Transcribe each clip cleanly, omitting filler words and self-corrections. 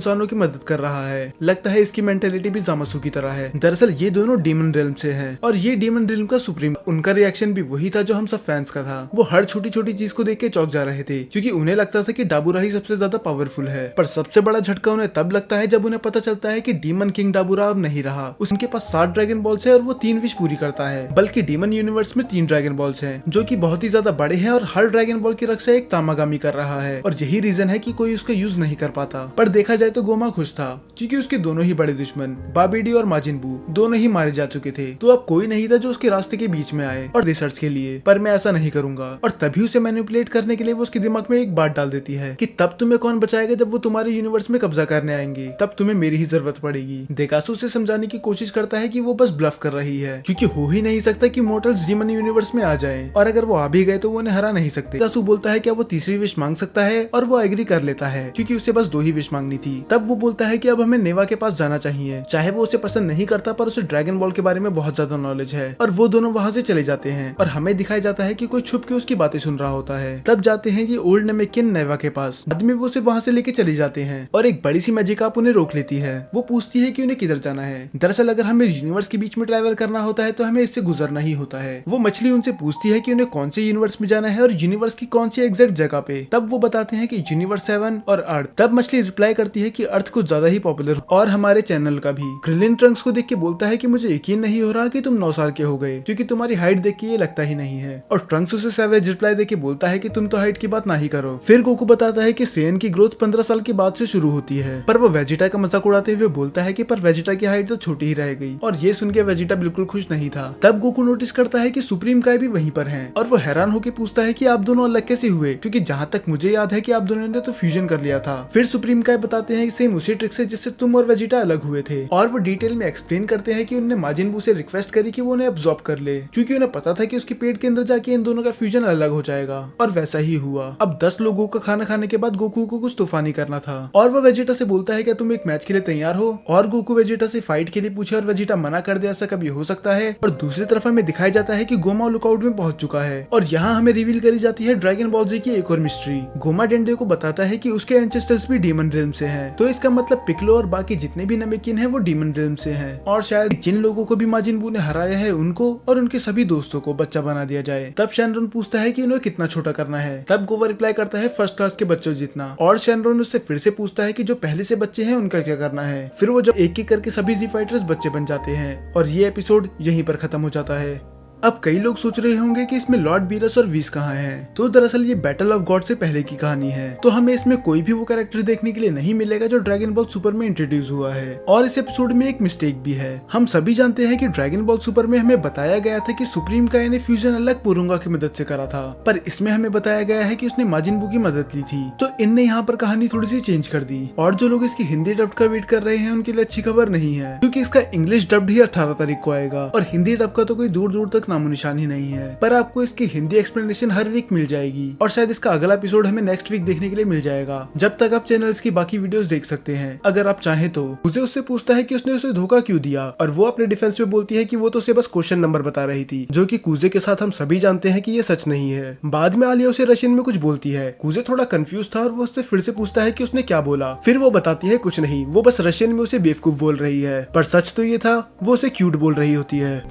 इंसानों की मदद कर रहा है। लगता है इसकी मेंटेलिटी भी जामासु की तरह है। दरअसल ये दोनों डीमन रिल्म से हैं और ये डीमन रिल्म का सुप्रीम। उनका रिएक्शन भी वही था जो हम सब फैंस का था। वो हर छोटी छोटी चीज को देख के चौंक जा रहे थे क्योंकि उन्हें लगता था कि डाबूरा ही सबसे ज्यादा पावरफुल है। पर सबसे बड़ा झटका उन्हें तब लगता है जब उन्हें पता चलता है कि डीमन किंग डाबूरा अब नहीं रहा। उनके पास 7 ड्रैगन बॉल्स है और वो 3 विश पूरी करता है। बल्कि डीमन यूनिवर्स में 3 ड्रैगन बॉल्स हैं जो कि बहुत ही ज्यादा बड़े हैं और हर ड्रैगन बॉल की रक्षा एक तामागामी कर रहा है और यही रीजन है कि कोई उसका यूज नहीं कर पाता। पर देखा जाए तो गोमा खुश था क्योंकि उसके दोनों ही बड़े दुश्मन बाबीडी और माजिन बू दोनों ही मारे जा चुके थे। तो अब कोई नहीं था जो उसके रास्ते के बीच में आए और रिसर्च के लिए। पर मैं ऐसा नहीं करूंगा। और तभी उसे मैनिपुलेट करने के लिए वो उसके दिमाग में एक बात डाल देती है कि तब तुम्हें कौन बचाएगा जब वो तुम्हारे यूनिवर्स में कब्जा करने आएंगे, तब तुम्हें मेरी ही जरूरत पड़ेगी। देकासु उसे समझाने की कोशिश करता है कि वो बस ब्लफ कर रही है क्योंकि हो ही नहीं सकता कि मोर्टल्स डीमन यूनिवर्स में आ जाएं और अगर वो आ भी गए तो वो उन्हें हरा नहीं सकते। देकासु बोलता है क्या वो तीसरी विश मांग सकता है और वो एग्री कर लेता है क्योंकि उसे बस 2 ही विश मांगनी थी। तब वो बोलता है कि अब हमें नेवा के पास जाना चाहिए। चाहे वो उसे पसंद नहीं करता पर उसे ड्रैगन बॉल के बारे में बहुत ज्यादा नॉलेज है और वो दोनों वहाँ से चले जाते हैं और हमें दिखाया जाता है कि कोई छुप के उसकी बातें सुन रहा होता है। तब जाते हैं ये ओल्ड नमेकिन नेवा के पास। बाद में वो उसे वहाँ से लेके चले जाते हैं और एक बड़ी सी मैजिक उन्हें रोक लेती है। वो पूछती है कि उन्हें किधर जाना है। दरअसल अगर हमें यूनिवर्स के बीच में ट्रैवल करना होता है तो हमें इससे गुजरना ही होता है। वो मछली उनसे पूछती है कि उन्हें कौन से यूनिवर्स में जाना है और यूनिवर्स की कौन सी एग्जैक्ट जगह पे। तब वो बताते हैं कि यूनिवर्स 7 और अर्थ। तब मछली रिप्लाई करती है कि अर्थ कुछ ज्यादा ही पॉपुलर और हमारे चैनल का भी। क्रिलिन ट्रंक्स को देख के बोलता है कि मुझे यकीन नहीं हो रहा कि तुम 9 साल के हो गए क्योंकि तुम्हारी हाइट देख के ये लगता ही नहीं है। और ट्रंक्स उसे सैवेज रिप्लाई देके बोलता है कि तुम तो हाइट की बात ना ही करो। फिर गोकू बताता है कि सेन की ग्रोथ 15 साल के बाद से शुरू होती है। पर वो वेजिटा का मजाक उड़ाते हुए बोलता है कि पर वेजिटा की हाइट तो छोटी ही रह गई। और ये सुन के वेजिटा बिल्कुल खुश नहीं था। तब गोकू नोटिस करता है कि सुप्रीम काय भी वहीं पर है और वो हैरान होकर पूछता है कि आप दोनों अलग कैसे हुए क्योंकि जहाँ तक मुझे याद है कि आप दोनों ने तो फ्यूजन कर लिया था। फिर सुप्रीम काय बताते हैं सेम उसी ट्रिक से जिससे तुम और वेजिटा अलग हुए थे और वो डिटेल में एक्सप्लेन करते हैं कि उन्होंने माजिन बू से रिक्वेस्ट करी कि वो उन्हें अब्सॉर्ब कर ले क्योंकि उन्हें पता था कि उसके पेट के अंदर जाके इन दोनों का फ्यूजन अलग हो जाएगा। और वैसा ही हुआ। अब 10 लोगों का खाना खाने के बाद गोकू को कुछ तूफानी करना था और वो वेजिटा से बोलता है कि तुम एक मैच के लिए तैयार हो। और गोकू वेजिटा से फाइट के लिए पूछे और वेजिटा मना कर दे ऐसा कभी हो सकता है। और दूसरी तरफ हमें दिखाया जाता है कि गोमा लुकआउट में पहुंच चुका है और यहाँ हमें रिवील करी जाती है ड्रैगन बॉल जी की एक और मिस्ट्री। गोमा डेंडे को बताता है कि उसके एंसेस्टर्स भी डीमन रिल्म से हैं। तो इसका मतलब पिक्लो और बाकी जितने भी नमेकिन हैं वो डीमन रिल्म से हैं और शायद जिन लोगों को भी माजिन बू ने हराया है उनको और उनके सभी दोस्तों को बच्चा बना दिया जाए। तब शैनरॉन पूछता है कि उन्हें कितना छोटा करना है। तब गोवा रिप्लाई करता है फर्स्ट क्लास के बच्चों जितना। और शैनरॉन उससे फिर से पूछता है कि जो पहले से बच्चे हैं उनका क्या करना है। फिर वो जब एक एक करके सभी जी फाइटर्स बच्चे बन जाते हैं और ये एपिसोड यहीं पर खत्म हो जाता है। अब कई लोग सोच रहे होंगे कि इसमें लॉर्ड बीरस और वीस कहाँ हैं। तो दरअसल ये बैटल ऑफ गॉड से पहले की कहानी है। तो हमें इसमें कोई भी वो कैरेक्टर देखने के लिए नहीं मिलेगा जो ड्रैगन बॉल सुपर में इंट्रोड्यूस हुआ है। और इस एपिसोड में एक मिस्टेक भी है। हम सभी जानते हैं कि ड्रैगन बॉल सुपर में हमें बताया गया था कि सुप्रीम काय ने फ्यूजन अलग पुरुंगा की मदद से करा था, पर इसमें हमें बताया गया है कि उसने माजिन बू की मदद ली थी। तो इनने यहाँ पर कहानी थोड़ी सी चेंज कर दी। और जो लोग इसकी हिंदी डब का वेट कर रहे हैं उनके लिए अच्छी खबर नहीं है क्योंकि इसका इंग्लिश डब्ड ही 18 तारीख को आएगा और हिंदी डब का तो कोई दूर दूर तक नामो निशान ही नहीं है। पर आपको इसकी हिंदी एक्सप्लेनेशन हर वीक मिल जाएगी और शायद इसका अगला एपिसोड हमें नेक्स्ट वीक देखने के लिए मिल जाएगा। जब तक आप चैनल्स की बाकी वीडियोस देख सकते हैं अगर आप चाहें तो। मुझे उससे पूछता है कि उसने उसे धोखा क्यों दिया और वो अपने डिफेंस में बोलती है कि वो तो उसे बस क्वेश्चन नंबर बता रही थी, जो कि कूजे के साथ हम सभी जानते हैं कि ये सच नहीं है। बाद में आलिया उसे रशियन में कुछ बोलती है। कूजे थोड़ा कंफ्यूज था और वो उससे फिर से पूछता है कि उसने क्या बोला। फिर वो बताती है कुछ नहीं, वो बस रशियन में उसे बेवकूफ बोल रही है। पर सच तो ये था वो उसे क्यूट बोल रही होती है।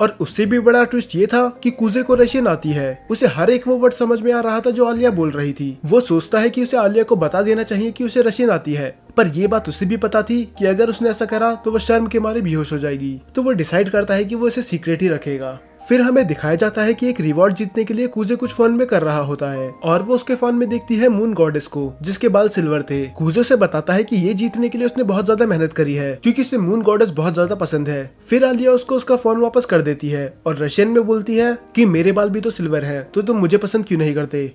और उससे भी बड़ा ट्विस्ट ये था कि कूजे को रशियन आती है। उसे हर एक वो वर्ड समझ में आ रहा था जो आलिया बोल रही थी। वो सोचता है कि उसे आलिया को बता देना चाहिए कि उसे रशियन आती है, पर ये बात उसे भी पता थी कि अगर उसने ऐसा करा तो वो शर्म के मारे बेहोश हो जाएगी। तो वो डिसाइड करता है कि वो इसे सीक्रेट ही रखेगा। फिर हमें दिखाया जाता है कि एक रिवॉर्ड जीतने के लिए कूजे कुछ फोन में कर रहा होता है और वो उसके फोन में देखती है मून गॉडेस को जिसके बाल सिल्वर थे। कूजे से बताता है कि ये जीतने के लिए उसने बहुत ज्यादा मेहनत करी है क्योंकि उसे मून गॉडेस बहुत ज्यादा पसंद है। फिर आलिया उसको उसका फोन वापस कर देती है और रशियन में बोलती है कि मेरे बाल भी तो सिल्वर है तो तुम मुझे पसंद क्यों नहीं करते।